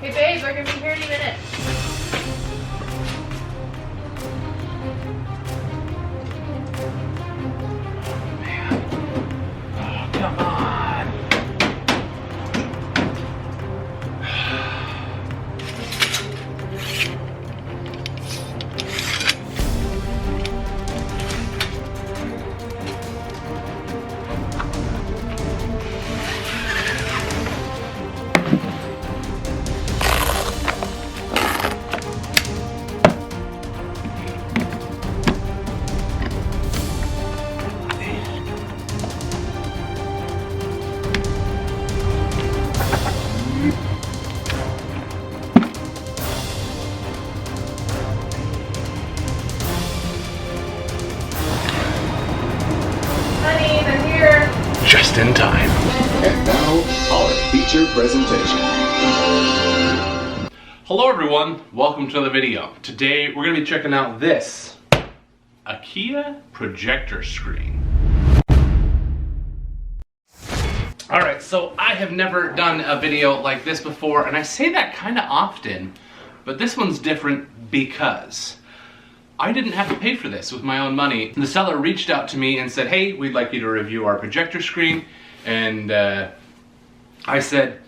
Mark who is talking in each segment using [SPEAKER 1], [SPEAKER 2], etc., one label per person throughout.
[SPEAKER 1] Hey babe, we're gonna be here any minute.
[SPEAKER 2] Oh, come on.
[SPEAKER 1] Honey, they're here.
[SPEAKER 2] Just in time.
[SPEAKER 3] And now, our feature presentation.
[SPEAKER 2] Hello everyone, welcome to another video. Today we're going to be checking out this Akia projector screen. Alright, so I have never done a video like this before, and I say that kind of often, but this one's different because I didn't have to pay for this with my own money. The seller reached out to me and said, hey, we'd like you to review our projector screen, and I said,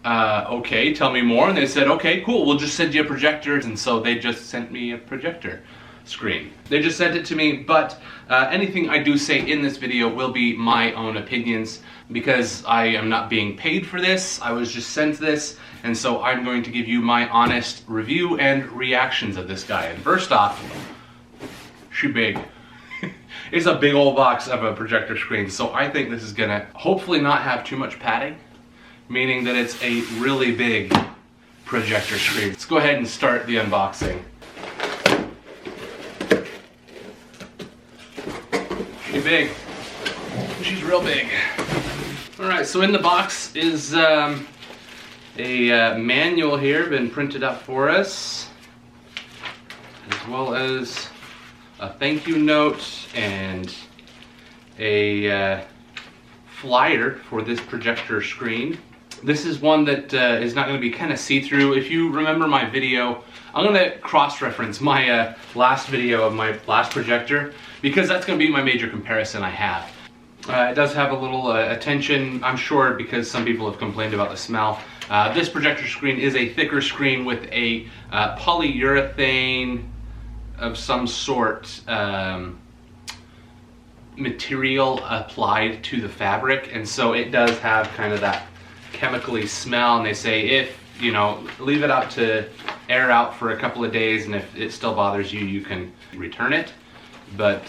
[SPEAKER 2] okay, tell me more. And they said, okay, cool, we'll just send you a projector. And so they just sent me a projector screen. They just sent it to me, but anything I do say in this video will be my own opinions because I am not being paid for this. I was just sent this, and so I'm going to give you my honest review and reactions of this guy. And first off, she big. It's a big old box of a projector screen, so I think this is gonna hopefully not have too much padding, meaning that it's a really big projector screen. Let's go ahead and start the unboxing. She's big. She's real big. Alright, so in the box is a manual here, been printed up for us, as well as a thank you note and a flyer for this projector screen. This is one that is not going to be kind of see-through. If you remember my video, I'm going to cross-reference my last video of my last projector because that's going to be my major comparison I have. It does have a little attention, I'm sure, because some people have complained about the smell. This projector screen is a thicker screen with a polyurethane of some sort material applied to the fabric, and so it does have kind of that chemically smell. And they say if, you know, leave it out to air out for a couple of days, and if it still bothers you, you can return it. But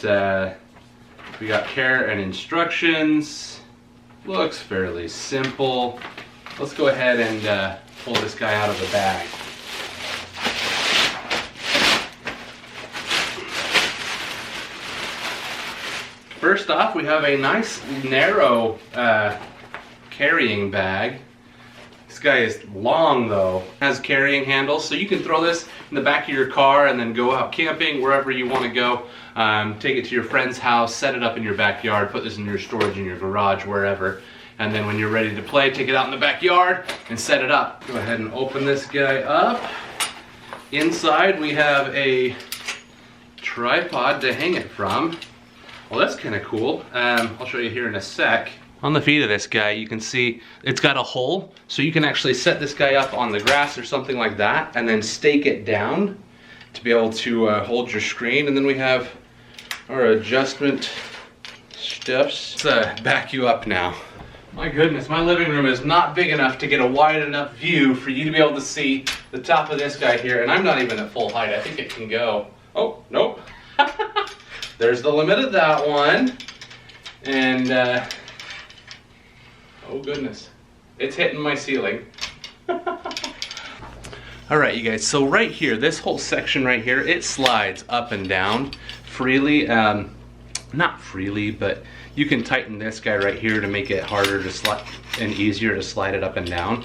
[SPEAKER 2] we got care and instructions. Looks fairly simple. Let's go ahead and pull this guy out of the bag. First off, we have a nice narrow carrying bag. This guy is long though. It has carrying handles, so you can throw this in the back of your car and then go out camping wherever you want to go. Take it to your friend's house, set it up in your backyard, put this in your storage in your garage, wherever. And then when you're ready to play, take it out in the backyard and set it up. Go ahead and open this guy up. Inside we have a tripod to hang it from. Well, that's kind of cool. I'll show you here in a sec. On the feet of this guy, you can see it's got a hole, so you can actually set this guy up on the grass or something like that, and then stake it down to be able to hold your screen. And then we have our adjustment stuffs. Let's back you up now. My goodness, my living room is not big enough to get a wide enough view for you to be able to see the top of this guy here, and I'm not even at full height. I think it can go, oh, nope. There's the limit of that one. And, oh goodness, it's hitting my ceiling. Alright, you guys, so right here, this whole section right here, it slides up and down freely. Not freely, but you can tighten this guy right here to make it harder to slide and easier to slide it up and down.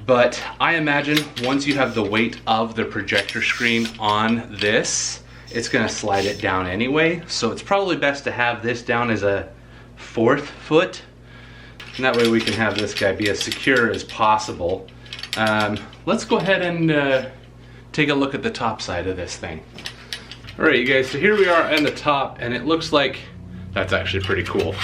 [SPEAKER 2] But I imagine once you have the weight of the projector screen on this, it's gonna slide it down anyway. So it's probably best to have this down as a 4th foot. And that way we can have this guy be as secure as possible. Let's go ahead and take a look at the top side of this thing. All right, you guys, so here we are on the top, and it looks like that's actually pretty cool.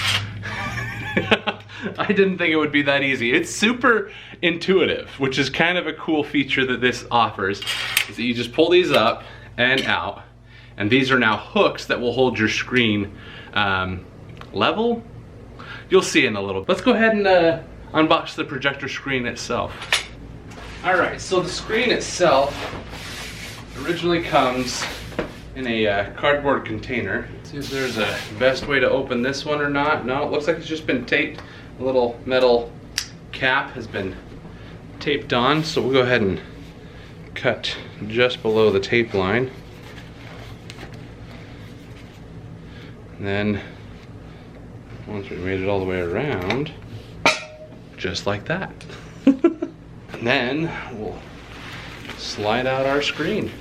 [SPEAKER 2] I didn't think it would be that easy. It's super intuitive, which is kind of a cool feature that this offers, is that you just pull these up and out, and these are now hooks that will hold your screen level. You'll see in a little. Let's go ahead and unbox the projector screen itself. All right, so the screen itself originally comes in a cardboard container. Let's see if there's a best way to open this one or not. No, it looks like it's just been taped. A little metal cap has been taped on, so we'll go ahead and cut just below the tape line. And then once we made it all the way around, just like that. And then we'll slide out our screen.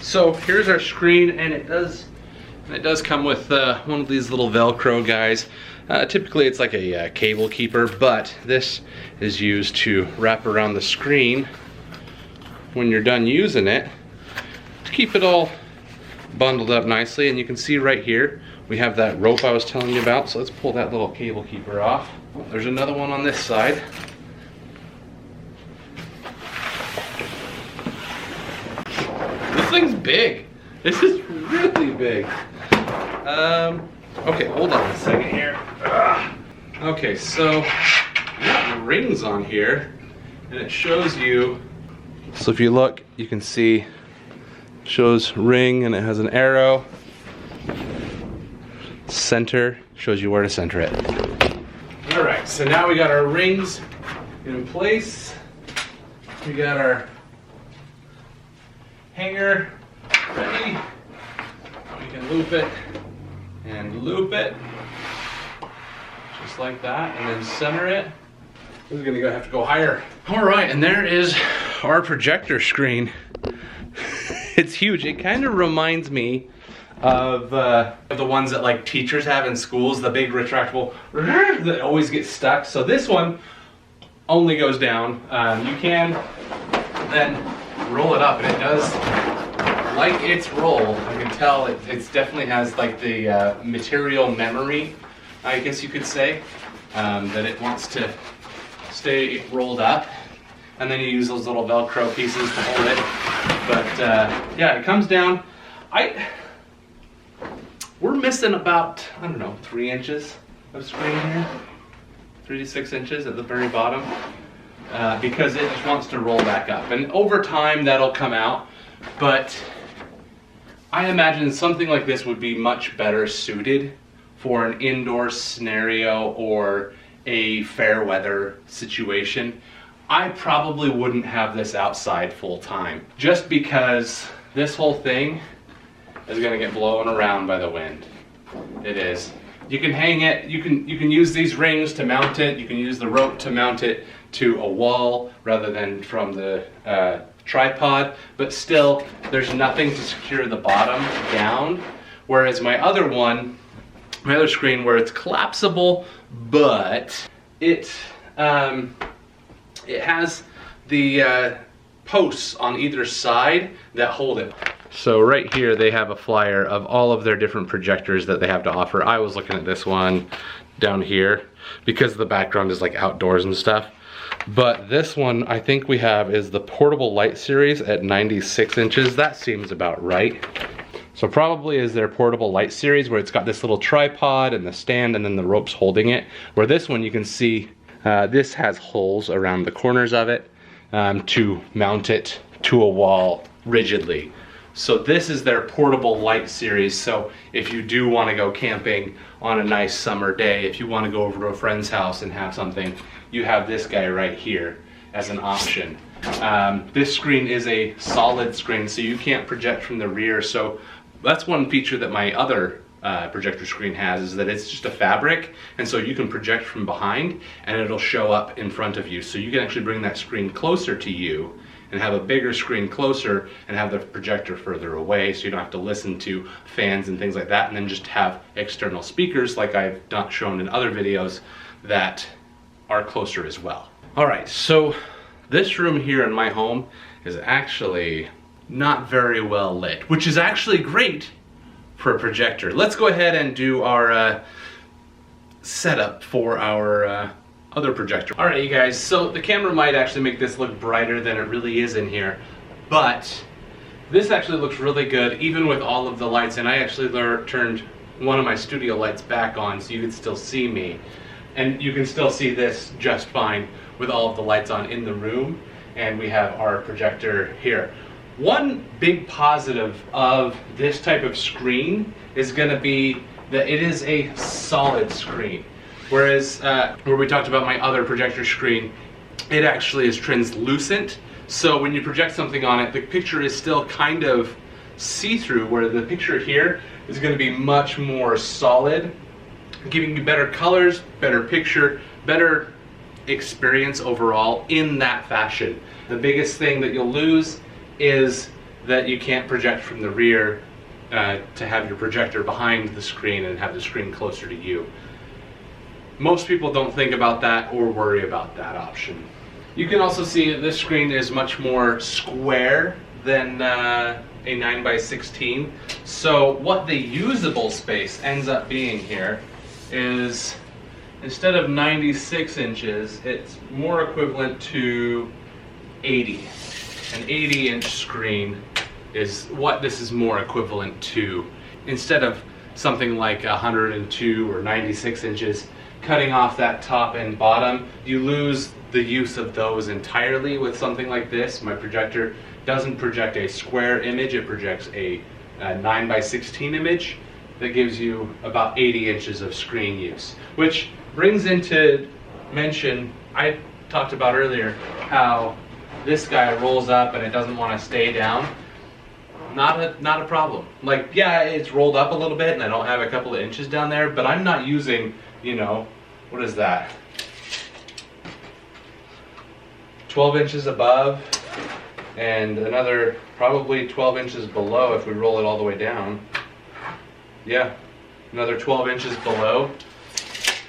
[SPEAKER 2] So here's our screen, and it does come with one of these little Velcro guys. Typically it's like a cable keeper, but this is used to wrap around the screen when you're done using it to keep it all bundled up nicely. And you can see right here we have that rope I was telling you about, so let's pull that little cable keeper off. Oh, there's another one on this side. This thing's big. This is really big. Okay, hold on a second here. Okay, so we got the rings on here, and it shows you. So if you look, you can see it shows ring, and it has an arrow. Center shows you where to center it. All right, so now we got our rings in place. We got our hanger ready. We can loop it and loop it just like that, and then center it. This is gonna have to go higher. All right, and there is our projector screen. It's huge. It kind of reminds me of the ones that like teachers have in schools, the big retractable that always get stuck. So this one only goes down. You can then roll it up, and it does like its roll. I can tell it definitely has like the material memory, I guess you could say, that it wants to stay rolled up. And then you use those little Velcro pieces to hold it. But yeah, it comes down. We're missing about, I don't know, 3 inches of screen here. 3 to 6 inches at the very bottom. Because it just wants to roll back up. And over time that'll come out. But I imagine something like this would be much better suited for an indoor scenario or a fair weather situation. I probably wouldn't have this outside full time, just because this whole thing is gonna get blown around by the wind. It is. You can hang it, you can use these rings to mount it, you can use the rope to mount it to a wall rather than from the tripod, but still there's nothing to secure the bottom down. Whereas my other screen where it's collapsible, but it has the posts on either side that hold it. So right here they have a flyer of all of their different projectors that they have to offer. I was looking at this one down here because the background is like outdoors and stuff. But this one I think we have is the portable light series at 96 inches. That seems about right. So probably is their portable light series where it's got this little tripod and the stand and then the ropes holding it. Where this one you can see this has holes around the corners of it to mount it to a wall rigidly. So this is their portable light series. So if you do want to go camping on a nice summer day, if you want to go over to a friend's house and have something, you have this guy right here as an option. This screen is a solid screen, so you can't project from the rear. So that's one feature that my other projector screen has, is that it's just a fabric, and so you can project from behind and it'll show up in front of you. So you can actually bring that screen closer to you and have a bigger screen closer and have the projector further away, so you don't have to listen to fans and things like that, and then just have external speakers like I've shown in other videos that are closer as well. All right, so this room here in my home is actually not very well lit, which is actually great for a projector. Let's go ahead and do our setup for our other projector. All right, you guys, so the camera might actually make this look brighter than it really is in here, but this actually looks really good even with all of the lights, and I actually turned one of my studio lights back on so you can still see me, and you can still see this just fine with all of the lights on in the room, and we have our projector here. One big positive of this type of screen is going to be that it is a solid screen. Whereas where we talked about my other projector screen, it actually is translucent. So when you project something on it, the picture is still kind of see-through, where the picture here is going to be much more solid, giving you better colors, better picture, better experience overall in that fashion. The biggest thing that you'll lose is that you can't project from the rear to have your projector behind the screen and have the screen closer to you. Most people don't think about that or worry about that option. You can also see that this screen is much more square than a 9x16. So what the usable space ends up being here is, instead of 96 inches, it's more equivalent to 80. An 80-inch screen is what this is more equivalent to. Instead of something like 102 or 96 inches, cutting off that top and bottom, you lose the use of those entirely with something like this. My projector doesn't project a square image, it projects a 9x16 image that gives you about 80 inches of screen use. Which brings into mention, I talked about earlier how this guy rolls up and it doesn't want to stay down. Not a problem. Like, yeah, it's rolled up a little bit and I don't have a couple of inches down there, but I'm not using, you know, what is that? 12 inches above and another probably 12 inches below if we roll it all the way down. Yeah, another 12 inches below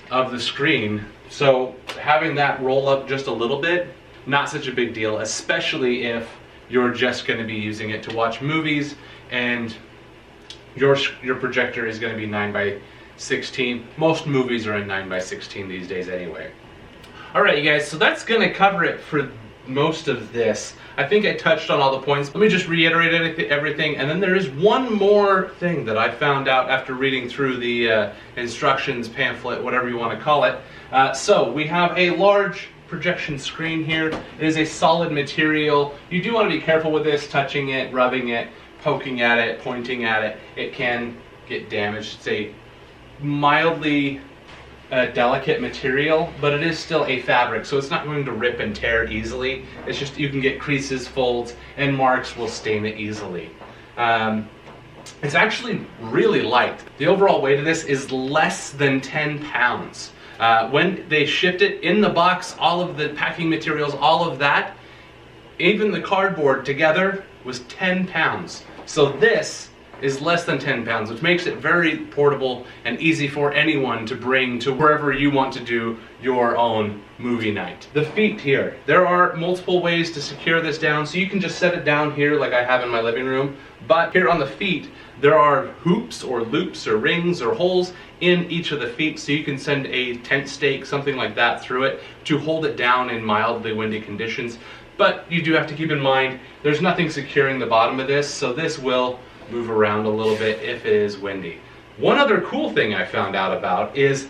[SPEAKER 2] of the screen. So having that roll up just a little bit, not such a big deal, especially if you're just going to be using it to watch movies and your projector is going to be 9x16. Most movies are in 9x16 these days anyway. Alright, you guys, so that's going to cover it for most of this. I think I touched on all the points. Let me just reiterate everything, and then there is one more thing that I found out after reading through the instructions pamphlet, whatever you want to call it. So we have a large projection screen here. It is a solid material. You do want to be careful with this, touching it, rubbing it, poking at it, pointing at it. It can get damaged. It's a mildly delicate material, but it is still a fabric, so it's not going to rip and tear easily. It's just you can get creases, folds, and marks will stain it easily. It's actually really light. The overall weight of this is less than 10 pounds. When they shipped it in the box, all of the packing materials, all of that, even the cardboard together was 10 pounds. So this is less than 10 pounds, which makes it very portable and easy for anyone to bring to wherever you want to do your own movie night. The feet here, there are multiple ways to secure this down, so you can just set it down here like I have in my living room, but here on the feet, there are hoops or loops or rings or holes in each of the feet, so you can send a tent stake, something like that, through it to hold it down in mildly windy conditions. But you do have to keep in mind, there's nothing securing the bottom of this, so this will move around a little bit if it is windy. One other cool thing I found out about is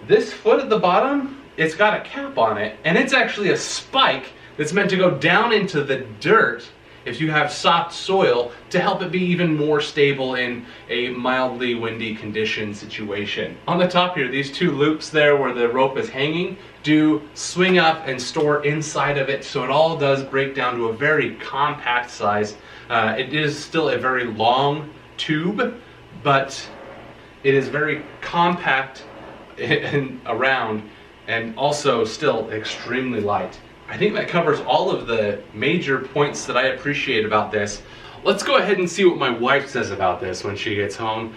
[SPEAKER 2] this foot at the bottom, it's got a cap on it, and it's actually a spike that's meant to go down into the dirt if you have soft soil to help it be even more stable in a mildly windy condition situation. On the top here, these two loops there where the rope is hanging do swing up and store inside of it, so it all does break down to a very compact size. It is still a very long tube, but it is very compact and around, and also still extremely light. I think that covers all of the major points that I appreciate about this. Let's go ahead and see what my wife says about this when she gets home,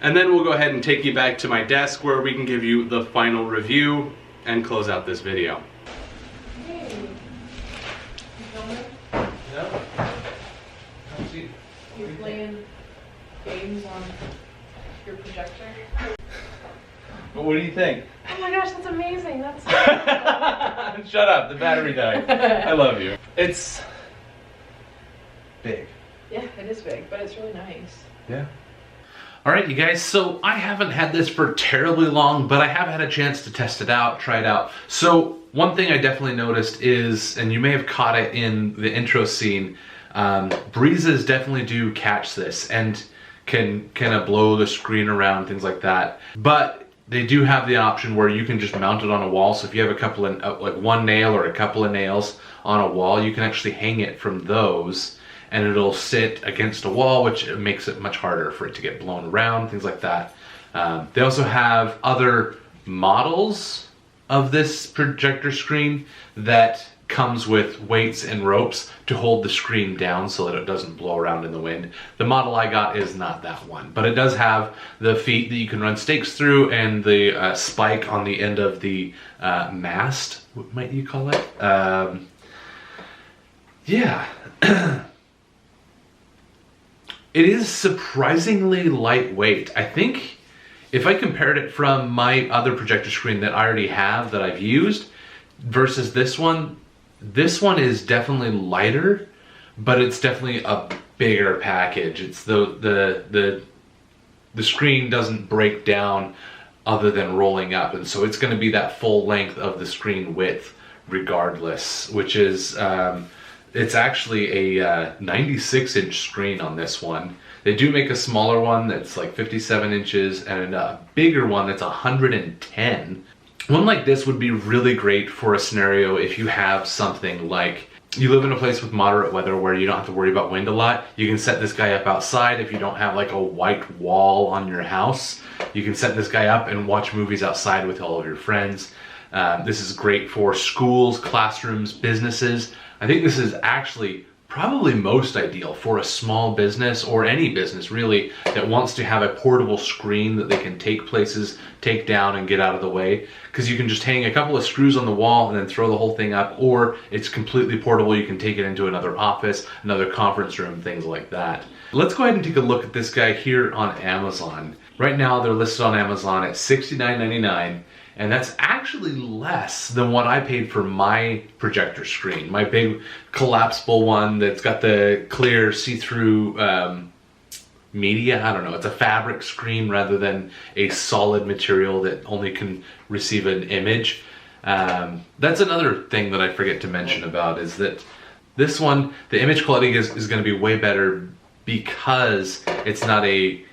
[SPEAKER 2] and then we'll go ahead and take you back to my desk where we can give you the final review and close out this video.
[SPEAKER 1] Hey. You filming?
[SPEAKER 2] No.
[SPEAKER 1] You're playing games on your projector?
[SPEAKER 2] But what do you think?
[SPEAKER 1] Oh my gosh, that's amazing. That's
[SPEAKER 2] Shut up, the battery died. I love you. It's big.
[SPEAKER 1] yeah, it is big, but it's really nice.
[SPEAKER 2] Yeah. All right, you guys, so I haven't had this for terribly long, but I have had a chance to test it out, try it out. So one thing I definitely noticed is, and you may have caught it in the intro scene, breezes definitely do catch this and can kind of blow the screen around, things like that. But they do have the option where you can just mount it on a wall. So if you have a couple of, like one nail or a couple of nails on a wall, you can actually hang it from those and it'll sit against a wall, which makes it much harder for it to get blown around, things like that. They also have other models of this projector screen that comes with weights and ropes to hold the screen down so that it doesn't blow around in the wind. The model I got is not that one, but it does have the feet that you can run stakes through and the spike on the end of the mast, what might you call it? Yeah. It is surprisingly lightweight. I think if I compared it from my other projector screen that I already have that I've used versus this one is definitely lighter, but it's definitely a bigger package. It's the screen doesn't break down other than rolling up, and so it's going to be that full length of the screen width regardless, which is it's actually a 96-inch screen on this one. They do make a smaller one that's like 57 inches and a bigger one that's 110. One like this would be really great for a scenario if you have something like you live in a place with moderate weather where you don't have to worry about wind a lot. You can set this guy up outside if you don't have like a white wall on your house. You can set this guy up and watch movies outside with all of your friends. This is great for schools, classrooms, businesses. I think this is actually probably most ideal for a small business or any business really that wants to have a portable screen that they can take places, take down and get out of the way, because you can just hang a couple of screws on the wall and then throw the whole thing up, or it's completely portable. You can take it into another office, another conference room, things like that. Let's go ahead and take a look at this guy here on Amazon. Right now they're listed on Amazon at $69.99. And that's actually less than what I paid for my projector screen. My big collapsible one that's got the clear see-through media. I don't know, it's a fabric screen rather than a solid material that only can receive an image. That's another thing that I forget to mention about is that this one, the image quality is going to be way better because it's not a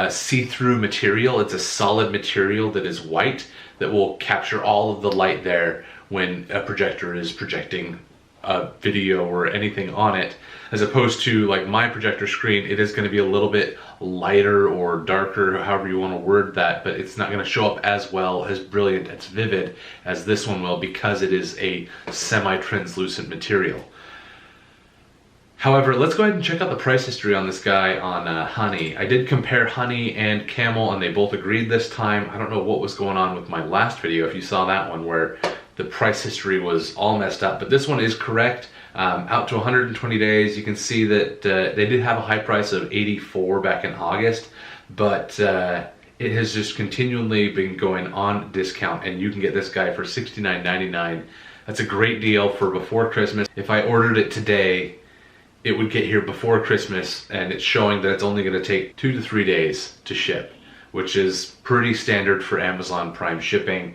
[SPEAKER 2] see-through material. It's a solid material that is white that will capture all of the light there when a projector is projecting a video or anything on it, as opposed to like my projector screen. It is going to be a little bit lighter or darker, however you want to word that, but it's not going to show up as well, as brilliant, as vivid as this one will, because it is a semi-translucent material. However, let's go ahead and check out the price history on this guy on Honey. I did compare Honey and Camel and they both agreed this time. I don't know what was going on with my last video, if you saw that one, where the price history was all messed up, but this one is correct. Out to 120 days, you can see that they did have a high price of $84 back in August, but it has just continually been going on discount, and you can get this guy for $69.99. That's a great deal for before Christmas. If I ordered it today, it would get here before Christmas, and it's showing that it's only going to take 2 to 3 days to ship, which is pretty standard for Amazon Prime shipping.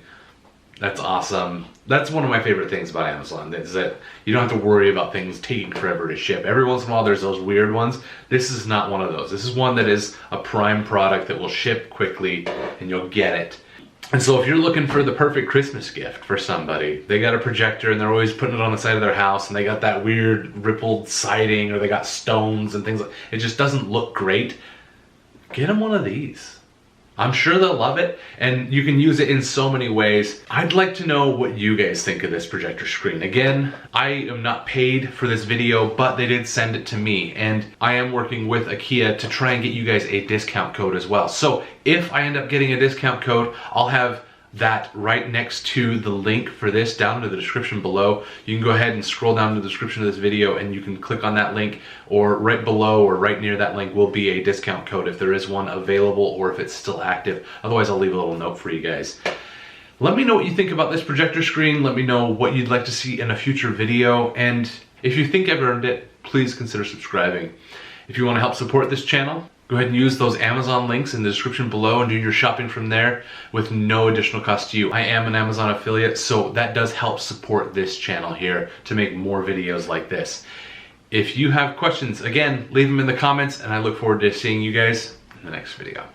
[SPEAKER 2] That's awesome. That's one of my favorite things about Amazon, is that you don't have to worry about things taking forever to ship. Every once in a while there's those weird ones. This is not one of those. This is one that is a Prime product that will ship quickly and you'll get it. And so if you're looking for the perfect Christmas gift for somebody, they got a projector and they're always putting it on the side of their house and they got that weird rippled siding or they got stones and things like it just doesn't look great, get them one of these. I'm sure they'll love it, and you can use it in so many ways. I'd like to know what you guys think of this projector screen. Again, I am not paid for this video, but they did send it to me, and I am working with Akia to try and get you guys a discount code as well. So if I end up getting a discount code, I'll have that right next to the link for this down in the description below. You can go ahead and scroll down to the description of this video and you can click on that link, or right below or right near that link will be a discount code if there is one available or if it's still active. Otherwise, I'll leave a little note for you guys. Let me know what you think about this projector screen. Let me know what you'd like to see in a future video. And if you think I've earned it, please consider subscribing. If you want to help support this channel, go ahead and use those Amazon links in the description below and do your shopping from there with no additional cost to you. I am an Amazon affiliate, so that does help support this channel here to make more videos like this. If you have questions, again, leave them in the comments, and I look forward to seeing you guys in the next video.